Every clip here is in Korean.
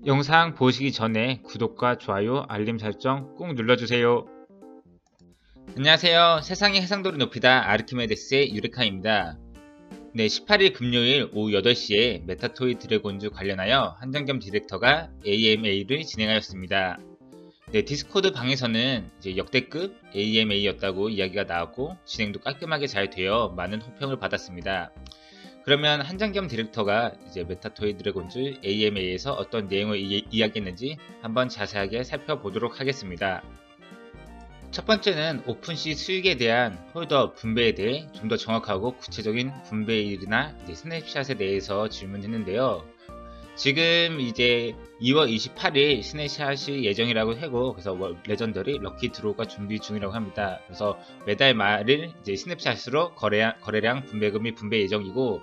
영상 보시기 전에 구독과 좋아요, 알림 설정 꼭 눌러주세요. 안녕하세요. 세상의 해상도를 높이다 아르키메데스의 유레카입니다. 네, 18일 금요일 오후 8시에 메타토이 드래곤즈 관련하여 한정겸 디렉터가 AMA를 진행하였습니다. 네, 디스코드 방에서는 이제 역대급 AMA였다고 이야기가 나왔고 진행도 깔끔하게 잘 되어 많은 호평을 받았습니다. 그러면 한정겸 디렉터가 이제 메타토이 드래곤즈 AMA에서 어떤 내용을 이야기했는지 한번 자세하게 살펴보도록 하겠습니다. 첫 번째는 오픈시 수익에 대한 홀더 분배에 대해 좀 더 정확하고 구체적인 분배일이나 스냅샷에 대해서 질문했는데요. 지금 이제 2월 28일 스냅샷이 예정이라고 하고, 그래서 레전더리 럭키 드로우가 준비 중이라고 합니다. 그래서 매달 말일 이제 스냅샷으로 거래량 분배금이 분배 예정이고,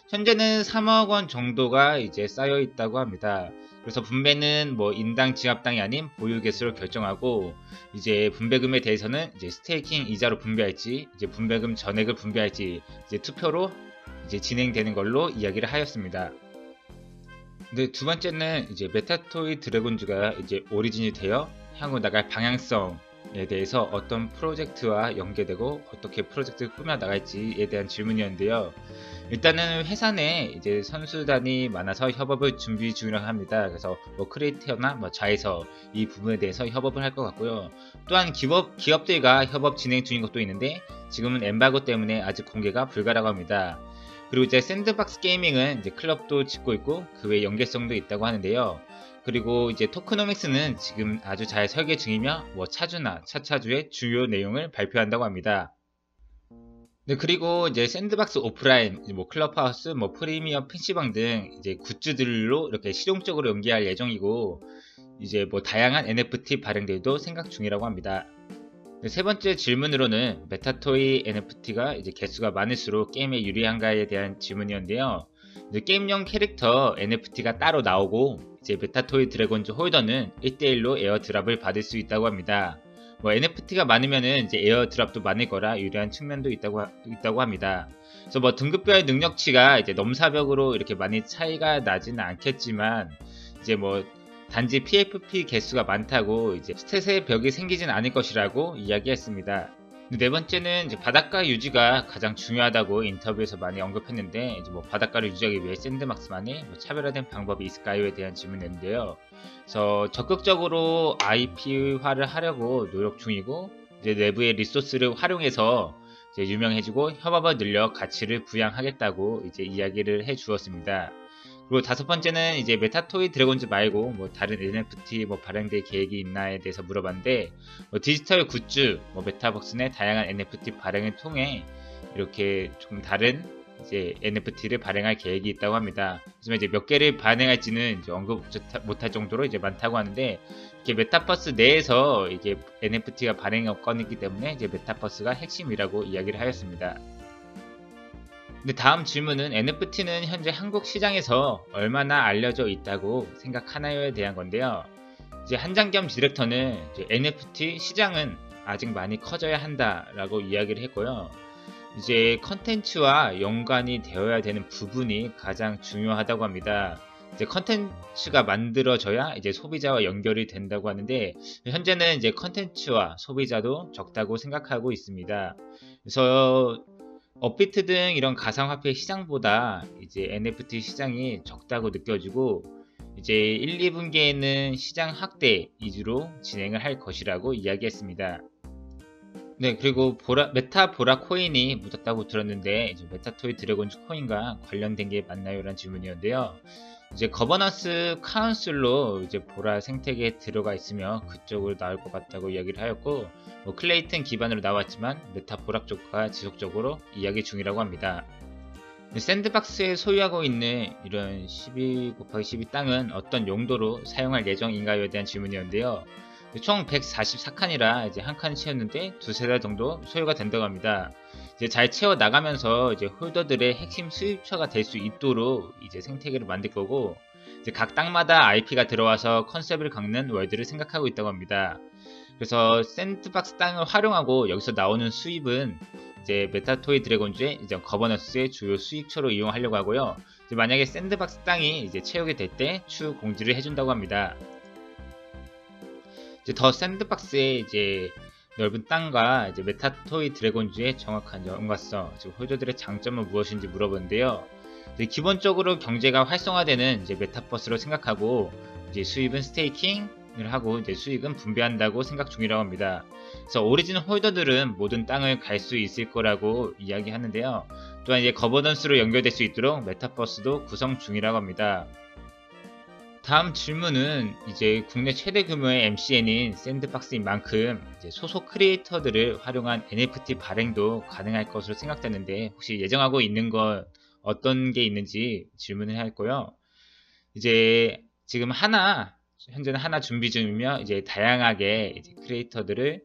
현재는 3억 원 정도가 이제 쌓여 있다고 합니다. 그래서 분배는 뭐 인당 지갑당이 아닌 보유 개수로 결정하고, 이제 분배금에 대해서는 이제 스테이킹 이자로 분배할지, 이제 분배금 전액을 분배할지 이제 투표로 이제 진행되는 걸로 이야기를 하였습니다. 네, 두 번째는 이제 메타토이 드래곤즈가 이제 오리진이 되어 향후 나갈 방향성에 대해서 어떤 프로젝트와 연계되고 어떻게 프로젝트를 꾸며 나갈지에 대한 질문이었는데요. 일단은 회사 내 이제 선수단이 많아서 협업을 준비 중이라고 합니다. 그래서 뭐 크리에이터나 뭐 자회사 이 부분에 대해서 협업을 할 것 같고요. 또한 기업들과 협업 진행 중인 것도 있는데 지금은 엠바고 때문에 아직 공개가 불가라고 합니다. 그리고 이제 샌드박스 게이밍은 이제 클럽도 짓고 있고 그 외 연계성도 있다고 하는데요. 그리고 이제 토크노믹스는 지금 아주 잘 설계 중이며 뭐 차주나 차차주의 주요 내용을 발표한다고 합니다. 네, 그리고 이제 샌드박스 오프라인, 뭐 클럽하우스, 뭐 프리미엄 PC방 등 이제 굿즈들로 이렇게 실용적으로 연계할 예정이고, 이제 뭐 다양한 NFT 발행들도 생각 중이라고 합니다. 세 번째 질문으로는 메타토이 NFT가 이제 개수가 많을수록 게임에 유리한가에 대한 질문이었는데요. 이제 게임용 캐릭터 NFT가 따로 나오고 이제 메타토이 드래곤즈 홀더는 1대1로 에어드랍을 받을 수 있다고 합니다. 뭐 NFT가 많으면은 이제 에어드랍도 많을 거라 유리한 측면도 있다고 합니다. 그래서 뭐 등급별 능력치가 이제 넘사벽으로 이렇게 많이 차이가 나지는 않겠지만 이제 뭐 단지 PFP 개수가 많다고 이제 스탯의 벽이 생기진 않을 것이라고 이야기했습니다. 네 번째는 이제 바닷가 유지가 가장 중요하다고 인터뷰에서 많이 언급했는데, 이제 뭐 바닷가를 유지하기 위해 샌드박스만의 뭐 차별화된 방법이 있을까요에 대한 질문이었는데요. 그래서 적극적으로 IP화를 하려고 노력 중이고, 이제 내부의 리소스를 활용해서 이제 유명해지고 협업을 늘려 가치를 부양하겠다고 이제 이야기를 해 주었습니다. 그리고 다섯 번째는 이제 메타토이 드래곤즈 말고 뭐 다른 NFT 뭐 발행될 계획이 있나에 대해서 물어봤는데, 뭐 디지털 굿즈, 뭐 메타버스 내 다양한 NFT 발행을 통해 이렇게 좀 다른 이제 NFT를 발행할 계획이 있다고 합니다. 하지만 이제 몇 개를 발행할지는 이제 언급 못할 정도로 이제 많다고 하는데, 이게 메타버스 내에서 이게 NFT가 발행 여건이기 때문에 이제 메타버스가 핵심이라고 이야기를 하였습니다. 근데 다음 질문은 NFT는 현재 한국 시장에서 얼마나 알려져 있다고 생각하나요에 대한 건데요. 이제 한장겸 디렉터는 이제 NFT 시장은 아직 많이 커져야 한다라고 이야기를 했고요. 이제 컨텐츠와 연관이 되어야 되는 부분이 가장 중요하다고 합니다. 이제 컨텐츠가 만들어져야 이제 소비자와 연결이 된다고 하는데, 현재는 이제 컨텐츠와 소비자도 적다고 생각하고 있습니다. 그래서 업비트 등 이런 가상화폐 시장보다 이제 NFT 시장이 적다고 느껴지고, 이제 1, 2분기에는 시장 확대 위주로 진행을 할 것이라고 이야기했습니다. 네, 그리고 메타 보라 코인이 묻었다고 들었는데, 이제 메타토이 드래곤즈 코인과 관련된 게 맞나요? 라는 질문이었는데요. 이제 거버넌스 카운슬로 이제 보라 생태계에 들어가 있으며 그쪽으로 나올 것 같다고 이야기를 하였고, 뭐 클레이튼 기반으로 나왔지만 메타 보라 쪽과 지속적으로 이야기 중이라고 합니다. 샌드박스에 소유하고 있는 이런 12/12 땅은 어떤 용도로 사용할 예정인가요에 대한 질문이었는데요. 총 144칸이라 이제 한 칸 채웠는데 두세 달 정도 소요가 된다고 합니다. 이제 잘 채워 나가면서 이제 홀더들의 핵심 수입처가 될 수 있도록 이제 생태계를 만들 거고, 이제 각 땅마다 IP가 들어와서 컨셉을 갖는 월드를 생각하고 있다고 합니다. 그래서 샌드박스 땅을 활용하고 여기서 나오는 수입은 이제 메타토이 드래곤즈의 이제 거버넌스의 주요 수익처로 이용하려고 하고요. 이제 만약에 샌드박스 땅이 이제 채우게 될 때 추후 공지를 해준다고 합니다. 이제 더 샌드박스의 이제 넓은 땅과 이제 메타토이 드래곤즈의 정확한 연관성, 즉 홀더들의 장점은 무엇인지 물어보는데요. 기본적으로 경제가 활성화되는 이제 메타버스로 생각하고 이제 수입은 스테이킹을 하고 이제 수익은 분배한다고 생각 중이라고 합니다. 그래서 오리진 홀더들은 모든 땅을 갈 수 있을 거라고 이야기하는데요. 또한 이제 거버넌스로 연결될 수 있도록 메타버스도 구성 중이라고 합니다. 다음 질문은 이제 국내 최대 규모의 MCN인 샌드박스인 만큼 이제 소속 크리에이터들을 활용한 NFT 발행도 가능할 것으로 생각되는데 혹시 예정하고 있는 건 어떤 게 있는지 질문을 했고요. 이제 지금 현재는 하나 준비 중이며 이제 다양하게 이제 크리에이터들을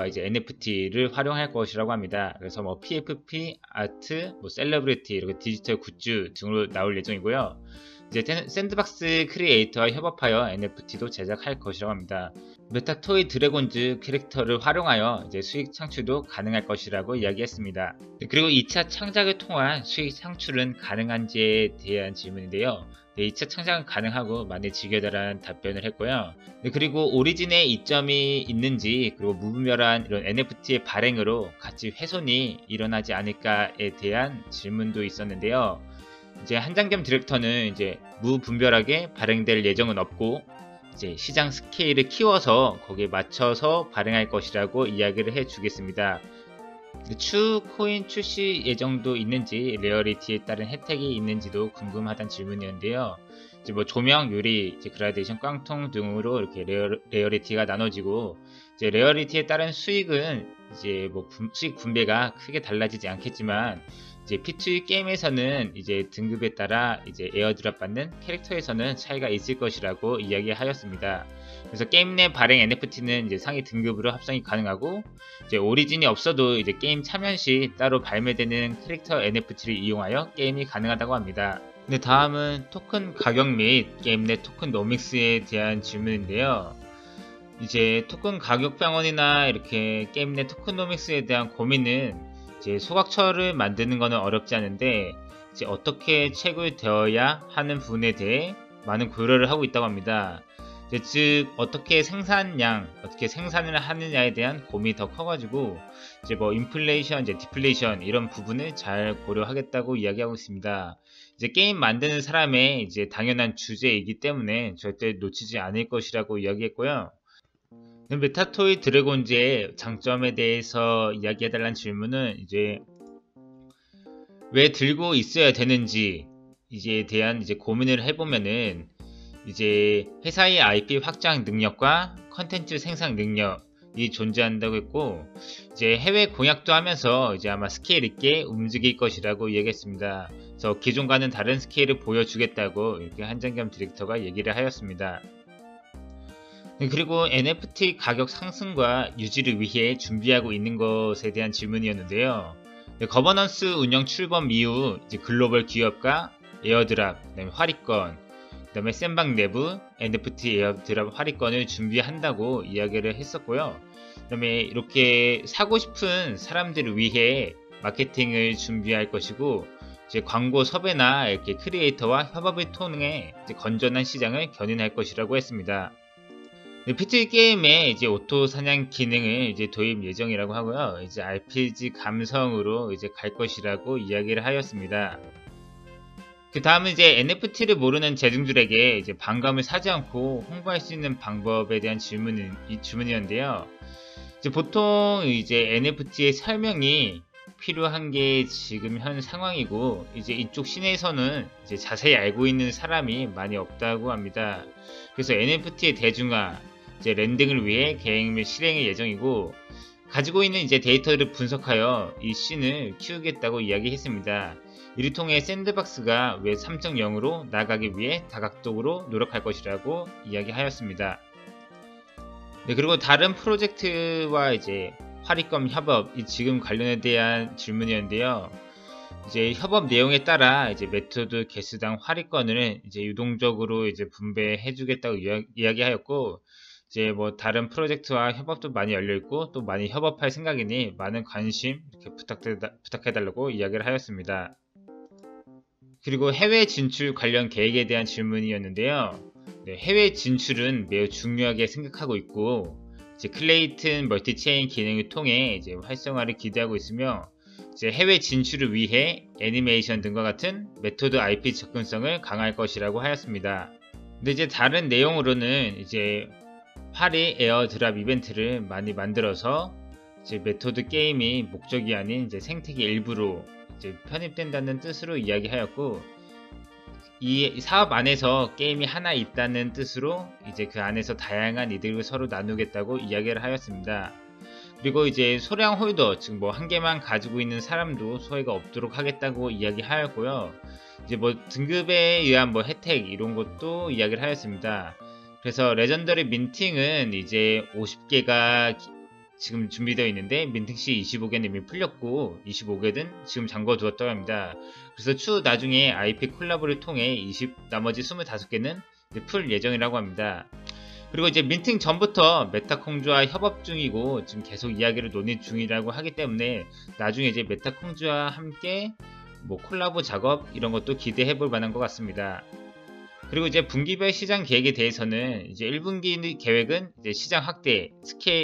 이제 NFT를 활용할 것이라고 합니다. 그래서 뭐 PFP, 아트, 뭐 셀러브리티, 이렇게 디지털 굿즈 등으로 나올 예정이고요. 이제 샌드박스 크리에이터와 협업하여 NFT도 제작할 것이라고 합니다. 메타토이 드래곤즈 캐릭터를 활용하여 이제 수익 창출도 가능할 것이라고 이야기했습니다. 그리고 2차 창작을 통한 수익 창출은 가능한지에 대한 질문인데요. 2차 창작은 가능하고 많이 즐겨달라는 답변을 했고요. 그리고 오리진에 이점이 있는지, 그리고 무분별한 이런 NFT의 발행으로 가치 훼손이 일어나지 않을까에 대한 질문도 있었는데요. 이제 한장겸 디렉터는 이제 무분별하게 발행될 예정은 없고 이제 시장 스케일을 키워서 거기에 맞춰서 발행할 것이라고 이야기를 해주겠습니다. 추후 코인 출시 예정도 있는지, 레어리티에 따른 혜택이 있는지도 궁금하다는 질문이었는데요. 이제 뭐 조명, 유리, 이제 그라데이션, 깡통 등으로 이렇게 레어리티가 나눠지고, 이제 레어리티에 따른 수익은 이제 뭐 수익 분배가 크게 달라지지 않겠지만, 이제 P2E 게임에서는 이제 등급에 따라 이제 에어드랍 받는 캐릭터에서는 차이가 있을 것이라고 이야기하였습니다. 그래서 게임 내 발행 NFT는 이제 상위 등급으로 합성이 가능하고, 이제 오리진이 없어도 이제 게임 참여 시 따로 발매되는 캐릭터 NFT를 이용하여 게임이 가능하다고 합니다. 네, 다음은 토큰 가격 및 게임 내 토큰노믹스에 대한 질문인데요. 이제 토큰 가격 병원이나 이렇게 게임 내 토큰노믹스에 대한 고민은 이제 소각처를 만드는 것은 어렵지 않은데 이제 어떻게 체결되어야 하는 부분에 대해 많은 고려를 하고 있다고 합니다. 즉 어떻게 어떻게 생산을 하느냐에 대한 고민이 더 커가지고 이제 뭐 인플레이션, 이제 디플레이션 이런 부분을 잘 고려하겠다고 이야기하고 있습니다. 이제 게임 만드는 사람의 이제 당연한 주제이기 때문에 절대 놓치지 않을 것이라고 이야기했고요. 메타토이 드래곤즈의 장점에 대해서 이야기해달라는 질문은 이제 왜 들고 있어야 되는지 이제에 대한 이제 고민을 해보면은 이제 회사의 IP 확장 능력과 컨텐츠 생산 능력이 존재한다고 했고, 이제 해외 공약도 하면서 이제 아마 스케일 있게 움직일 것이라고 이야기했습니다. 그래서 기존과는 다른 스케일을 보여주겠다고 이렇게 한장겸 디렉터가 얘기를 하였습니다. 그리고 NFT 가격 상승과 유지를 위해 준비하고 있는 것에 대한 질문이었는데요. 거버넌스 운영 출범 이후 이제 글로벌 기업과 에어드랍, 그다음에 활이권, 그다음에 샌박 내부 NFT 에어드랍 활이권을 준비한다고 이야기를 했었고요. 그다음에 이렇게 사고 싶은 사람들을 위해 마케팅을 준비할 것이고, 이제 광고 섭외나 이렇게 크리에이터와 협업을 통해 이제 건전한 시장을 견인할 것이라고 했습니다. P2E 게임에 이제 오토 사냥 기능을 이제 도입 예정이라고 하고요. 이제 RPG 감성으로 이제 갈 것이라고 이야기를 하였습니다. 그 다음은 이제 NFT를 모르는 대중들에게 이제 반감을 사지 않고 홍보할 수 있는 방법에 대한 질문이었는데요. 이제 보통 이제 NFT의 설명이 필요한 게 지금 현 상황이고, 이제 이쪽 시내에서는 이제 자세히 알고 있는 사람이 많이 없다고 합니다. 그래서 NFT의 대중화, 이제 랜딩을 위해 계획 및 실행의 예정이고, 가지고 있는 이제 데이터를 분석하여 이 씬을 키우겠다고 이야기했습니다. 이를 통해 샌드박스가 웹 3.0으로 나가기 위해 다각도로 노력할 것이라고 이야기하였습니다. 네, 그리고 다른 프로젝트와 이제 활이권 협업이 지금 관련에 대한 질문이었는데요. 이제 협업 내용에 따라 이제 메토드 개수당 활이권을 이제 유동적으로 이제 분배해 주겠다고 이야기하였고, 이제 뭐 다른 프로젝트와 협업도 많이 열려있고 또 많이 협업할 생각이니 많은 관심 이렇게 부탁해달라고 이야기를 하였습니다. 그리고 해외 진출 관련 계획에 대한 질문이었는데요. 네, 해외 진출은 매우 중요하게 생각하고 있고 이제 클레이튼 멀티체인 기능을 통해 이제 활성화를 기대하고 있으며 이제 해외 진출을 위해 애니메이션 등과 같은 메토드 IP 접근성을 강화할 것이라고 하였습니다. 근데 이제 다른 내용으로는 이제 파리 에어드랍 이벤트를 많이 만들어서 이제 메토드 게임이 목적이 아닌 이제 생태계 일부로 이제 편입된다는 뜻으로 이야기하였고, 이 사업 안에서 게임이 하나 있다는 뜻으로 이제 그 안에서 다양한 이득을 서로 나누겠다고 이야기를 하였습니다. 그리고 이제 소량 홀더, 즉 뭐 한 개만 가지고 있는 사람도 소외가 없도록 하겠다고 이야기하였고요. 이제 뭐 등급에 의한 뭐 혜택 이런 것도 이야기를 하였습니다. 그래서 레전더리 민팅은 이제 50개가 지금 준비되어 있는데 민팅시 25개는 이미 풀렸고 25개는 지금 잠궈두었다고 합니다. 그래서 추후 나중에 IP 콜라보를 통해 나머지 25개는 풀 예정이라고 합니다. 그리고 이제 민팅 전부터 메타콩주와 협업 중이고 지금 계속 이야기를 논의 중이라고 하기 때문에 나중에 이제 메타콩주와 함께 뭐 콜라보 작업 이런 것도 기대해 볼 만한 것 같습니다. 그리고 이제 분기별 시장 계획에 대해서는 이제 1분기 계획은 이제 시장 확대,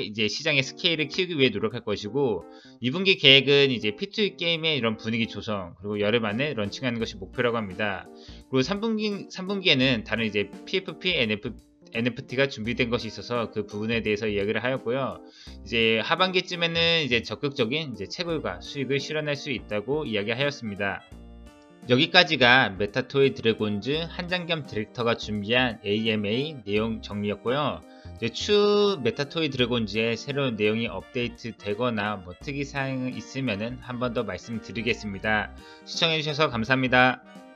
이제 시장의 스케일을 키우기 위해 노력할 것이고, 2분기 계획은 이제 P2E 게임의 이런 분위기 조성, 그리고 여름 안에 런칭하는 것이 목표라고 합니다. 그리고 3분기에는 다른 이제 PFP, NFT가 준비된 것이 있어서 그 부분에 대해서 이야기를 하였고요. 이제 하반기쯤에는 이제 적극적인 이제 채굴과 수익을 실현할 수 있다고 이야기하였습니다. 여기까지가 메타토이 드래곤즈 한장겸 디렉터가 준비한 AMA 내용 정리였고요. 이제 추후 메타토이 드래곤즈의 새로운 내용이 업데이트 되거나 뭐 특이사항이 있으면 한 번 더 말씀드리겠습니다. 시청해주셔서 감사합니다.